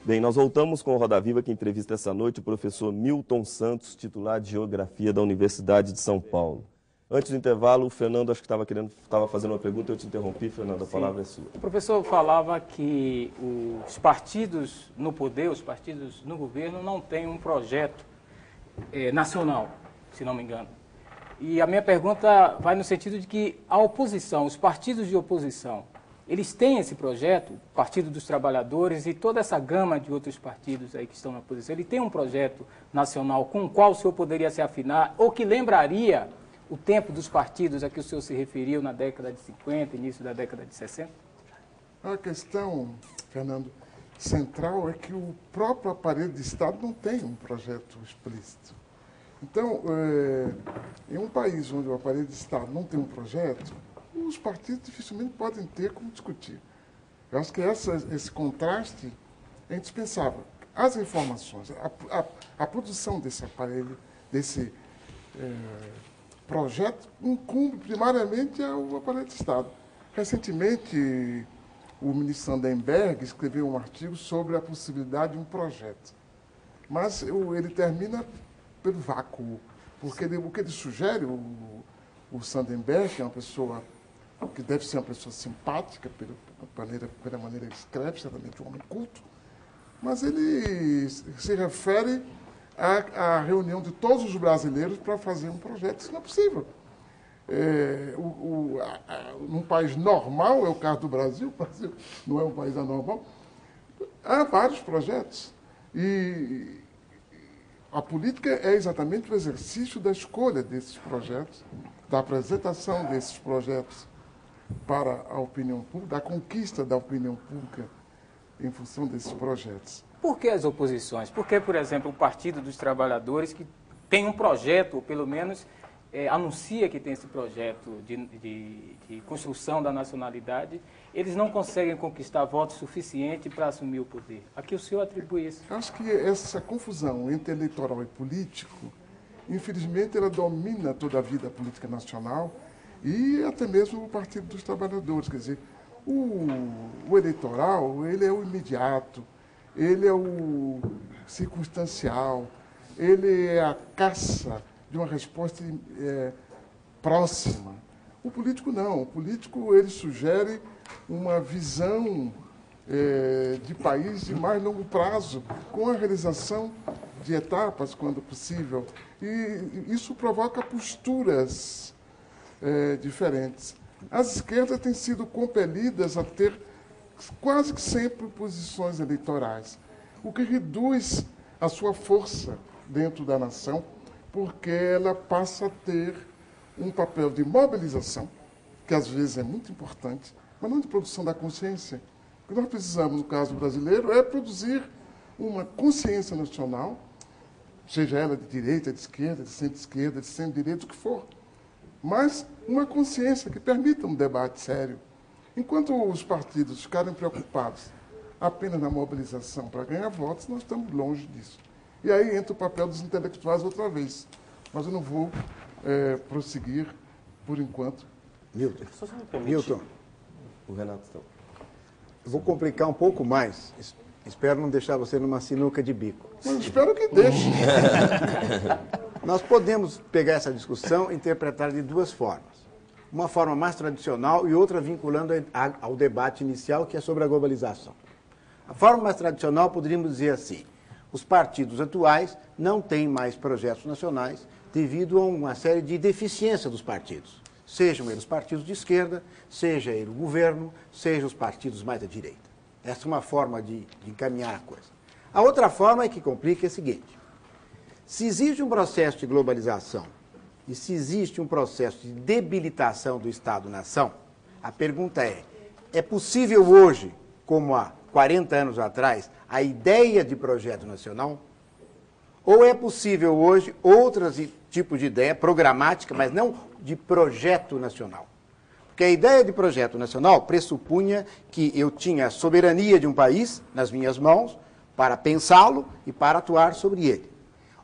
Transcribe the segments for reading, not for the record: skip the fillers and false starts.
Bem, nós voltamos com o Roda Viva, que entrevista essa noite o professor Milton Santos, titular de Geografia da Universidade de São Paulo. Antes do intervalo, o Fernando acho que estava fazendo uma pergunta, eu te interrompi, Fernando, a palavra é sua. O professor falava que os partidos no poder, os partidos no governo, não têm um projeto nacional, se não me engano. E a minha pergunta vai no sentido de que a oposição, os partidos de oposição, eles têm esse projeto, o Partido dos Trabalhadores e toda essa gama de outros partidos aí que estão na oposição, ele tem um projeto nacional com o qual o senhor poderia se afinar, ou que lembraria o tempo dos partidos a que o senhor se referiu na década de 50, início da década de 60? A questão, Fernando, central é que o próprio aparelho de Estado não tem um projeto explícito. Então, em um país onde o aparelho de Estado não tem um projeto, os partidos dificilmente podem ter como discutir. Eu acho que esse contraste é indispensável. As informações, a produção desse aparelho, desse projeto, incumbe primariamente ao aparelho de Estado. Recentemente, o ministro Sandenberg escreveu um artigo sobre a possibilidade de um projeto. Mas ele termina pelo vácuo, porque o que ele sugere, o Sandenberg, que é uma pessoa que deve ser uma pessoa simpática pela maneira que escreve, certamente um homem culto, mas ele se refere à reunião de todos os brasileiros para fazer um projeto. Isso não é possível. Num país normal, é o caso do Brasil, o Brasil não é um país anormal, há vários projetos. E a política é exatamente o exercício da escolha desses projetos, da apresentação desses projetos para a opinião pública, da conquista da opinião pública em função desses projetos. Por que as oposições? Por que, por exemplo, o Partido dos Trabalhadores, que tem um projeto, ou pelo menos anuncia que tem esse projeto de construção da nacionalidade, eles não conseguem conquistar votos suficientes para assumir o poder? A que o senhor atribui isso? Acho que essa confusão entre eleitoral e político, infelizmente, ela domina toda a vida política nacional e até mesmo o Partido dos Trabalhadores. Quer dizer, o eleitoral, ele é o imediato, ele é o circunstancial, ele é a caça de uma resposta próxima. O político não. O político, ele sugere uma visão de país de mais longo prazo, com a realização de etapas, quando possível. E isso provoca posturas diferentes. As esquerdas têm sido compelidas a ter quase que sempre posições eleitorais, o que reduz a sua força dentro da nação, porque ela passa a ter um papel de mobilização, que às vezes é muito importante, mas não de produção da consciência. O que nós precisamos, no caso brasileiro, é produzir uma consciência nacional, seja ela de direita, de centro-esquerda, de centro-direita, o que for, mas uma consciência que permita um debate sério. Enquanto os partidos ficarem preocupados apenas na mobilização para ganhar votos, nós estamos longe disso. E aí entra o papel dos intelectuais outra vez. Mas eu não vou prosseguir, por enquanto. Milton, O Renato está. eu vou complicar um pouco mais. Espero não deixar você numa sinuca de bico. Mas espero que deixe. Nós podemos pegar essa discussão e interpretar de duas formas. Uma forma mais tradicional e outra vinculando ao debate inicial, que é sobre a globalização. A forma mais tradicional, poderíamos dizer assim: os partidos atuais não têm mais projetos nacionais devido a uma série de deficiências dos partidos. Sejam eles partidos de esquerda, seja ele o governo, seja os partidos mais à direita. Essa é uma forma de encaminhar a coisa. A outra forma que complica é a seguinte: se existe um processo de globalização e se existe um processo de debilitação do Estado-nação, a pergunta é possível hoje, como há 40 anos atrás, a ideia de projeto nacional? Ou é possível hoje outros tipos de ideia programática, mas não de projeto nacional? Porque a ideia de projeto nacional pressupunha que eu tinha a soberania de um país nas minhas mãos para pensá-lo e para atuar sobre ele.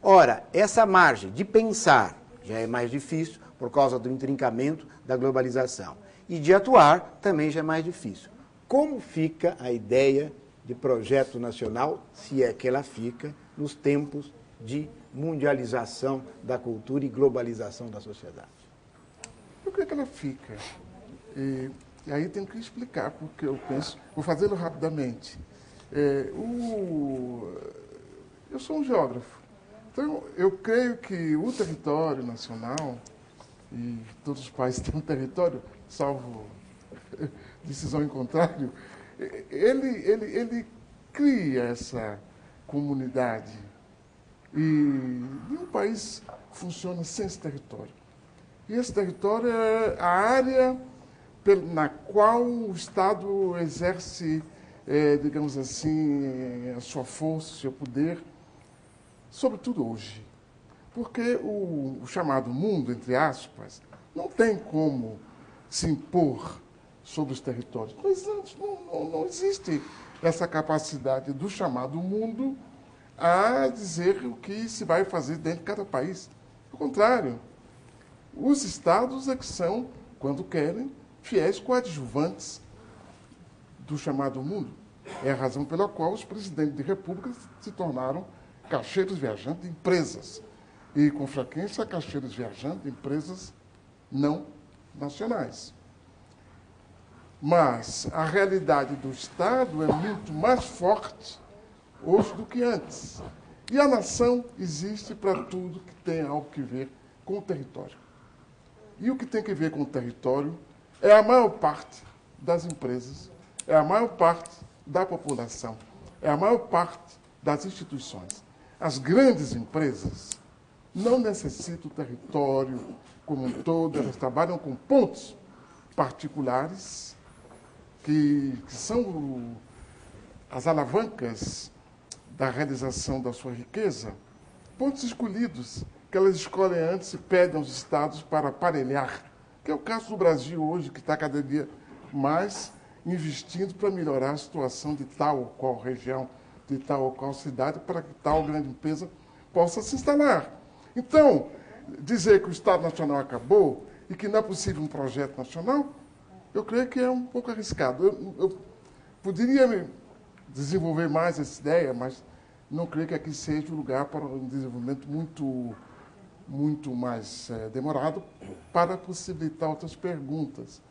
Ora, essa margem de pensar já é mais difícil por causa do intrincamento da globalização. E de atuar também já é mais difícil. Como fica a ideia de projeto nacional, se é que ela fica nos tempos de mundialização da cultura e globalização da sociedade? Por que ela fica? E aí tem que explicar, porque eu penso, vou fazê-lo rapidamente. Eu sou um geógrafo, então eu creio que o território nacional, e todos os países têm um território, salvo decisão em contrário, ele cria essa comunidade. E nenhum país funciona sem esse território. E esse território é a área na qual o Estado exerce, digamos assim, a sua força, o seu poder, sobretudo hoje. Porque o chamado mundo, entre aspas, não tem como se impor sobre os territórios. Mas não existe essa capacidade do chamado mundo a dizer o que se vai fazer dentro de cada país. Ao contrário, os estados é que são, quando querem, fiéis coadjuvantes do chamado mundo. É a razão pela qual os presidentes de repúblicas se tornaram caixeiros viajantes de empresas. E, com frequência, caixeiros viajantes de empresas não nacionais. Mas a realidade do Estado é muito mais forte hoje do que antes. E a nação existe para tudo que tem algo que ver com o território. E o que tem que ver com o território é a maior parte das empresas, é a maior parte da população, é a maior parte das instituições. As grandes empresas não necessitam do território como um todo, elas trabalham com pontos particulares que são as alavancas da realização da sua riqueza, pontos escolhidos que elas escolhem antes e pedem aos estados para aparelhar, que é o caso do Brasil hoje, que está cada dia mais investindo para melhorar a situação de tal ou qual região, de tal ou qual cidade, para que tal grande empresa possa se instalar. Então, dizer que o Estado Nacional acabou e que não é possível um projeto nacional, eu creio que é um pouco arriscado. Eu poderia desenvolver mais essa ideia, mas não creio que aqui seja o lugar para um desenvolvimento muito mais demorado para possibilitar outras perguntas.